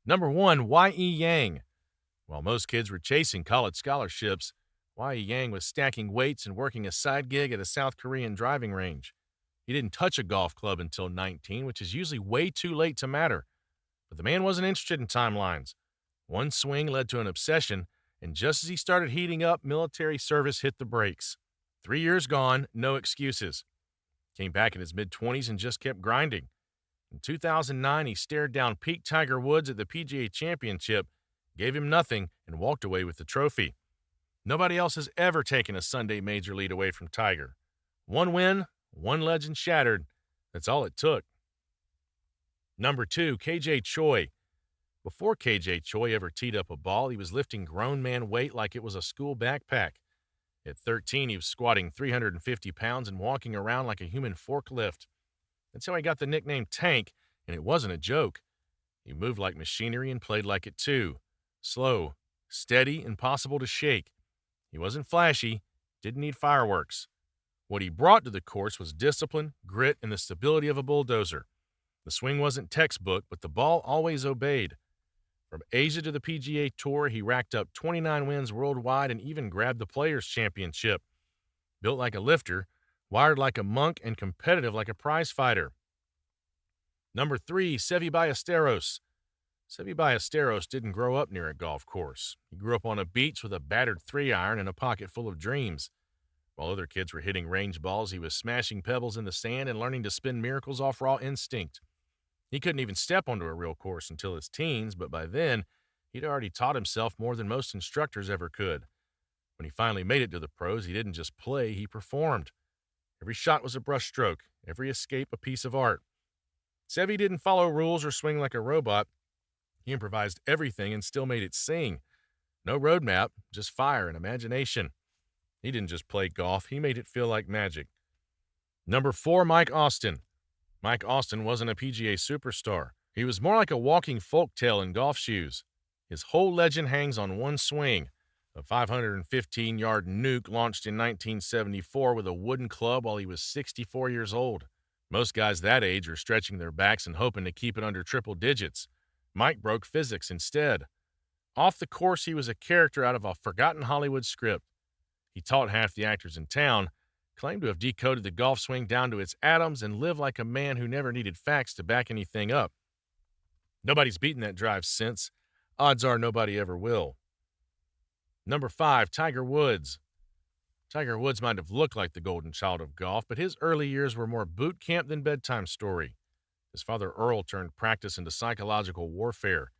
Number 1, Y.E. Yang. While most kids were chasing college scholarships, Y.E. Yang was stacking weights and working a side gig at a South Korean driving range. He didn't touch a golf club until 19, which is usually way too late to matter. But the man wasn't interested in timelines. One swing led to an obsession, and just as he started heating up, military service hit the brakes. 3 years gone, no excuses. Came back in his mid-20s and just kept grinding. In 2009, he stared down peak Tiger Woods at the PGA Championship, gave him nothing, and walked away with the trophy. Nobody else has ever taken a Sunday major lead away from Tiger. One win, one legend shattered. That's all it took. Number 2, KJ Choi. Before KJ Choi ever teed up a ball, he was lifting grown man weight like it was a school backpack. At 13, he was squatting 350 pounds and walking around like a human forklift. That's how he got the nickname Tank, and it wasn't a joke. He moved like machinery and played like it too. Slow, steady, impossible to shake. He wasn't flashy, didn't need fireworks. What he brought to the course was discipline, grit, and the stability of a bulldozer. The swing wasn't textbook, but the ball always obeyed. From Asia to the PGA Tour, he racked up 29 wins worldwide and even grabbed the Players' Championship. Built like a lifter, wired like a monk, and competitive like a prize fighter. Number 3, Seve Ballesteros. Seve Ballesteros didn't grow up near a golf course. He grew up on a beach with a battered 3-iron and a pocket full of dreams. While other kids were hitting range balls, he was smashing pebbles in the sand and learning to spin miracles off raw instinct. He couldn't even step onto a real course until his teens, but by then, he'd already taught himself more than most instructors ever could. When he finally made it to the pros, he didn't just play, he performed. Every shot was a brushstroke, every escape a piece of art. Seve didn't follow rules or swing like a robot. He improvised everything and still made it sing. No roadmap, just fire and imagination. He didn't just play golf, he made it feel like magic. Number 4, Mike Austin. Mike Austin wasn't a PGA superstar. He was more like a walking folktale in golf shoes. His whole legend hangs on one swing, a 515-yard nuke launched in 1974 with a wooden club while he was 64 years old. Most guys that age are stretching their backs and hoping to keep it under triple digits. Mike broke physics instead. Off the course, he was a character out of a forgotten Hollywood script. He taught half the actors in town, claimed to have decoded the golf swing down to its atoms, and lived like a man who never needed facts to back anything up. Nobody's beaten that drive since. Odds are nobody ever will. Number 5, Tiger Woods. Tiger Woods might have looked like the golden child of golf, but his early years were more boot camp than bedtime story. His father Earl turned practice into psychological warfare.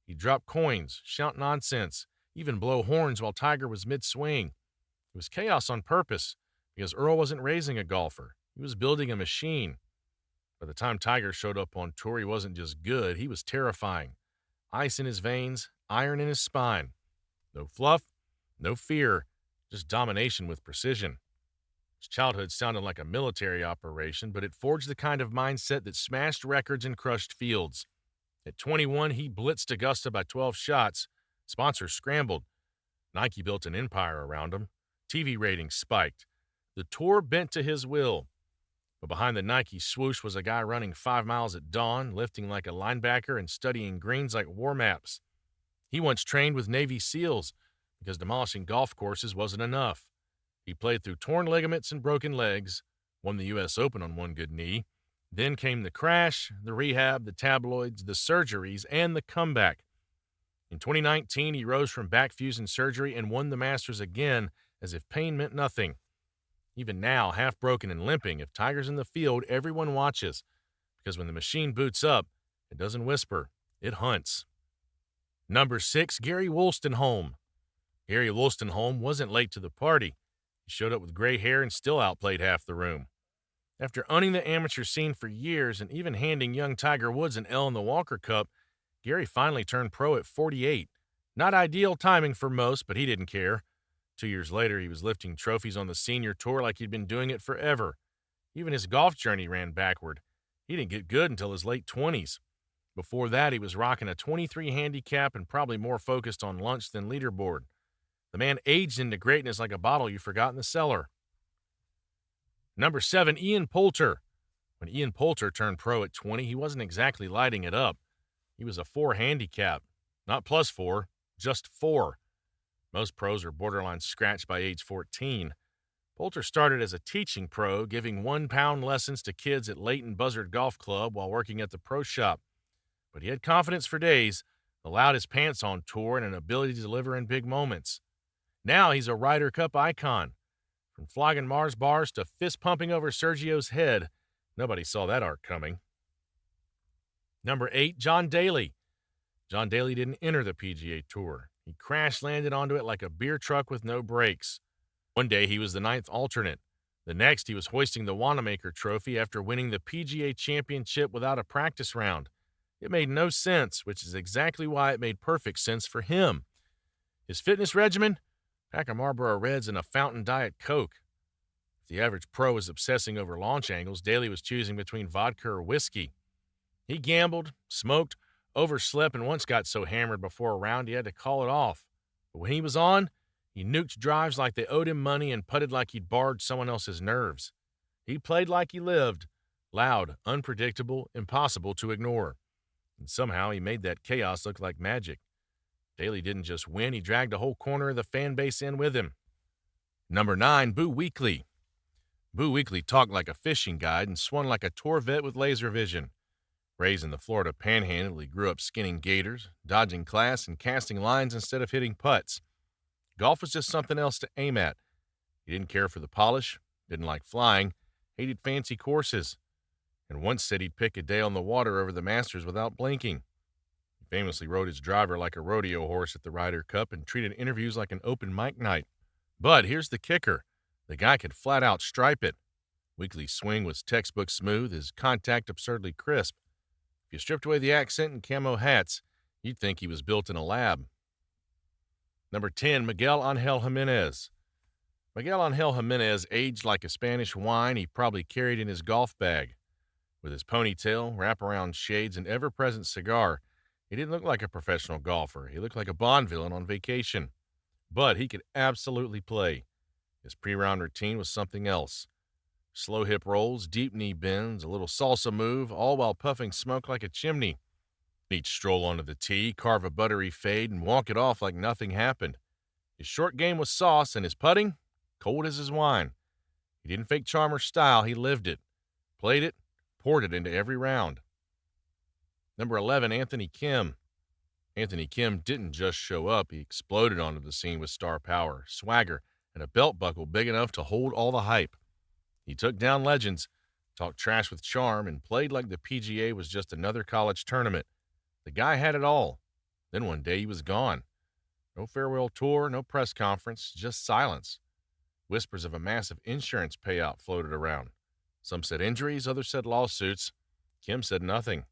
He'd drop coins, shout nonsense, even blow horns while Tiger was mid-swing. It was chaos on purpose, because Earl wasn't raising a golfer. He was building a machine. By the time Tiger showed up on tour, he wasn't just good, he was terrifying. Ice in his veins, iron in his spine. No fluff, no fear, just domination with precision. His childhood sounded like a military operation, but it forged the kind of mindset that smashed records and crushed fields. At 21, he blitzed Augusta by 12 shots. Sponsors scrambled. Nike built an empire around him. TV ratings spiked. The tour bent to his will. But behind the Nike swoosh was a guy running 5 miles at dawn, lifting like a linebacker and studying greens like war maps. He once trained with Navy SEALs because demolishing golf courses wasn't enough. He played through torn ligaments and broken legs, won the U.S. Open on one good knee. Then came the crash, the rehab, the tabloids, the surgeries, and the comeback. In 2019, he rose from back fusion surgery and won the Masters again as if pain meant nothing. Even now, half broken and limping, if Tiger's in the field, everyone watches. Because when the machine boots up, it doesn't whisper, it hunts. Number 6, Gary Wolstenholme. Gary Wolstenholme wasn't late to the party. He showed up with gray hair and still outplayed half the room. After owning the amateur scene for years and even handing young Tiger Woods an L in the Walker Cup, Gary finally turned pro at 48. Not ideal timing for most, but he didn't care. 2 years later, he was lifting trophies on the senior tour like he'd been doing it forever. Even his golf journey ran backward. He didn't get good until his late 20s. Before that, he was rocking a 23 handicap and probably more focused on lunch than leaderboard. The man aged into greatness like a bottle you forgot in the cellar. Number 7, Ian Poulter. When Ian Poulter turned pro at 20, he wasn't exactly lighting it up. He was a 4 handicap, not plus 4, just 4. Most pros are borderline scratch by age 14. Poulter started as a teaching pro, giving 1-pound lessons to kids at Leighton Buzzard Golf Club while working at the pro shop. But he had confidence for days, allowed his pants on tour, and an ability to deliver in big moments. Now he's a Ryder Cup icon. From flogging Mars bars to fist-pumping over Sergio's head, nobody saw that arc coming. Number 8, John Daly. John Daly didn't enter the PGA Tour. He crash-landed onto it like a beer truck with no brakes. One day he was the 9th alternate. The next he was hoisting the Wanamaker Trophy after winning the PGA Championship without a practice round. It made no sense, which is exactly why it made perfect sense for him. His fitness regimen? Pack of Marlboro Reds and a Fountain Diet Coke. If the average pro was obsessing over launch angles, Daly was choosing between vodka or whiskey. He gambled, smoked, overslept, and once got so hammered before a round he had to call it off. But when he was on, he nuked drives like they owed him money and putted like he'd borrowed someone else's nerves. He played like he lived, loud, unpredictable, impossible to ignore. And somehow he made that chaos look like magic. Daly didn't just win, he dragged a whole corner of the fan base in with him. Number 9, Boo Weekley. Boo Weekley talked like a fishing guide and swung like a tour vet with laser vision. Raised in the Florida Panhandle, he grew up skinning gators, dodging class, and casting lines instead of hitting putts. Golf was just something else to aim at. He didn't care for the polish, didn't like flying, hated fancy courses, and once said he'd pick a day on the water over the Masters without blinking. He famously rode his driver like a rodeo horse at the Ryder Cup and treated interviews like an open mic night. But here's the kicker. The guy could flat out stripe it. Weekley's swing was textbook smooth, his contact absurdly crisp. If you stripped away the accent and camo hats, you'd think he was built in a lab. Number 10, Miguel Angel Jimenez. Miguel Angel Jimenez aged like a Spanish wine he probably carried in his golf bag. With his ponytail, wraparound shades, and ever-present cigar, he didn't look like a professional golfer. He looked like a Bond villain on vacation. But he could absolutely play. His pre-round routine was something else. Slow hip rolls, deep knee bends, a little salsa move, all while puffing smoke like a chimney. He'd stroll onto the tee, carve a buttery fade, and walk it off like nothing happened. His short game was sauce, and his putting, cold as his wine. He didn't fake charm or style, he lived it. Played it, poured it into every round. Number 11, Anthony Kim. Anthony Kim didn't just show up, he exploded onto the scene with star power, swagger, and a belt buckle big enough to hold all the hype. He took down legends, talked trash with charm, and played like the PGA was just another college tournament. The guy had it all. Then one day he was gone. No farewell tour, no press conference, just silence. Whispers of a massive insurance payout floated around. Some said injuries, others said lawsuits. Kim said nothing.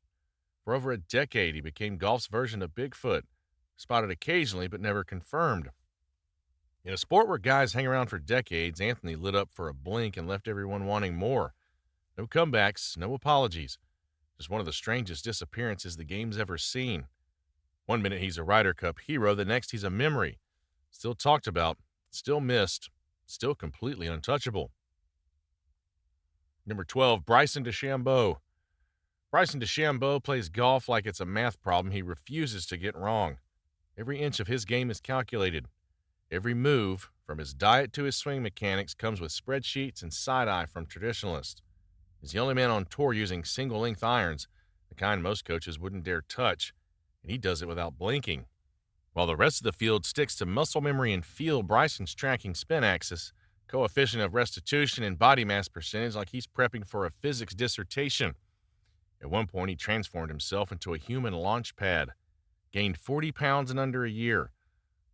For over a decade, he became golf's version of Bigfoot, spotted occasionally but never confirmed. In a sport where guys hang around for decades, Anthony lit up for a blink and left everyone wanting more. No comebacks, no apologies. Just one of the strangest disappearances the game's ever seen. One minute he's a Ryder Cup hero, the next he's a memory. Still talked about, still missed, still completely untouchable. Number 12, Bryson DeChambeau. Bryson DeChambeau plays golf like it's a math problem he refuses to get wrong. Every inch of his game is calculated. Every move, from his diet to his swing mechanics, comes with spreadsheets and side-eye from traditionalists. He's the only man on tour using single-length irons, the kind most coaches wouldn't dare touch, and he does it without blinking. While the rest of the field sticks to muscle memory and feel, Bryson's tracking spin axis, coefficient of restitution, and body mass percentage like he's prepping for a physics dissertation. At one point, he transformed himself into a human launch pad, gained 40 pounds in under a year,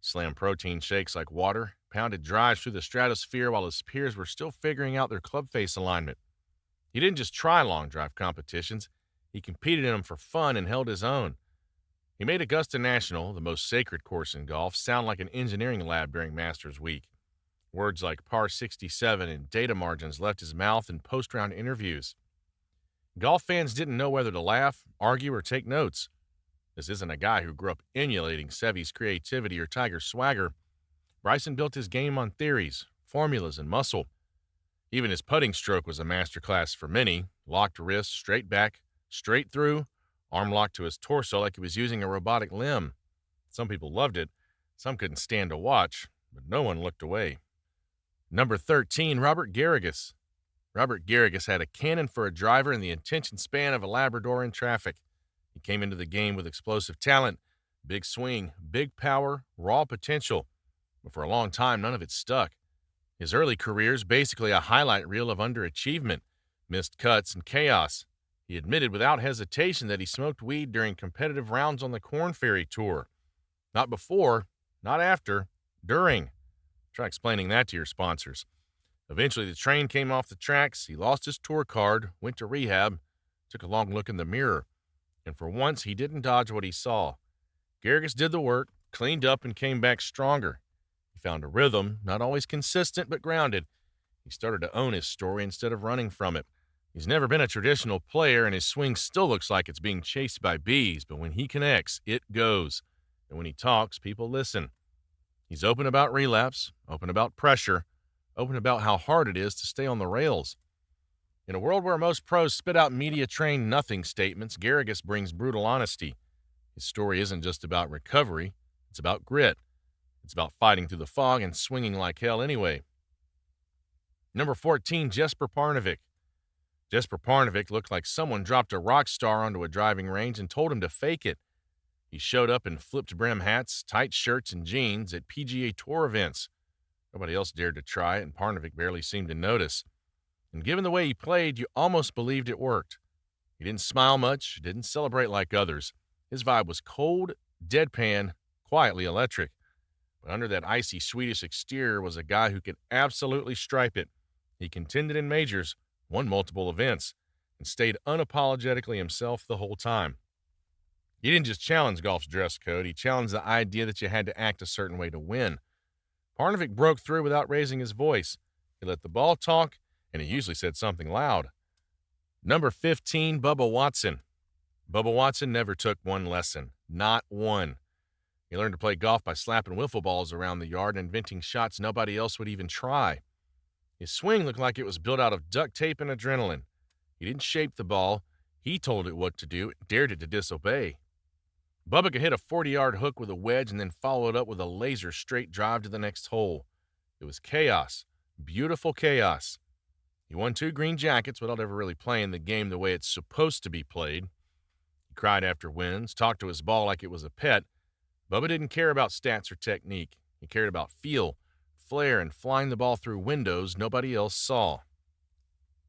slammed protein shakes like water, pounded drives through the stratosphere while his peers were still figuring out their club face alignment. He didn't just try long drive competitions, he competed in them for fun and held his own. He made Augusta National, the most sacred course in golf, sound like an engineering lab during Masters Week. Words like par 67 and data margins left his mouth in post-round interviews. Golf fans didn't know whether to laugh, argue, or take notes. This isn't a guy who grew up emulating Seve's creativity or Tiger's swagger. Bryson built his game on theories, formulas, and muscle. Even his putting stroke was a masterclass for many. Locked wrists, straight back, straight through, arm locked to his torso like he was using a robotic limb. Some people loved it, some couldn't stand to watch, but no one looked away. Number 13, Robert Garrigus. Robert Garrigus had a cannon for a driver and the attention span of a Labrador in traffic. He came into the game with explosive talent, big swing, big power, raw potential, but for a long time, none of it stuck. His early career is basically a highlight reel of underachievement, missed cuts, and chaos. He admitted without hesitation that he smoked weed during competitive rounds on the Corn Ferry Tour. Not before, not after, during. Try explaining that to your sponsors. Eventually, the train came off the tracks. He lost his tour card, went to rehab, took a long look in the mirror, and for once, he didn't dodge what he saw. Garrigus did the work, cleaned up, and came back stronger. He found a rhythm, not always consistent, but grounded. He started to own his story instead of running from it. He's never been a traditional player, and his swing still looks like it's being chased by bees, but when he connects, it goes. And when he talks, people listen. He's open about relapse, open about pressure, open about how hard it is to stay on the rails. In a world where most pros spit out media-trained nothing statements, Garrigus brings brutal honesty. His story isn't just about recovery, it's about grit. It's about fighting through the fog and swinging like hell anyway. Number 14, Jesper Parnevik. Jesper Parnevik looked like someone dropped a rock star onto a driving range and told him to fake it. He showed up in flipped brim hats, tight shirts, and jeans at PGA Tour events. Nobody else dared to try it, and Parnevik barely seemed to notice. And given the way he played, you almost believed it worked. He didn't smile much, didn't celebrate like others. His vibe was cold, deadpan, quietly electric. But under that icy Swedish exterior was a guy who could absolutely stripe it. He contended in majors, won multiple events, and stayed unapologetically himself the whole time. He didn't just challenge golf's dress code, he challenged the idea that you had to act a certain way to win. Parnevik broke through without raising his voice. He let the ball talk, and he usually said something loud. Number 15, Bubba Watson. Bubba Watson never took one lesson. Not one. He learned to play golf by slapping wiffle balls around the yard and inventing shots nobody else would even try. His swing looked like it was built out of duct tape and adrenaline. He didn't shape the ball. He told it what to do, dared it to disobey. Bubba could hit a 40-yard hook with a wedge and then follow it up with a laser straight drive to the next hole. It was chaos. Beautiful chaos. He won 2 green jackets without ever really playing the game the way it's supposed to be played. He cried after wins, talked to his ball like it was a pet. Bubba didn't care about stats or technique. He cared about feel, flair, and flying the ball through windows nobody else saw.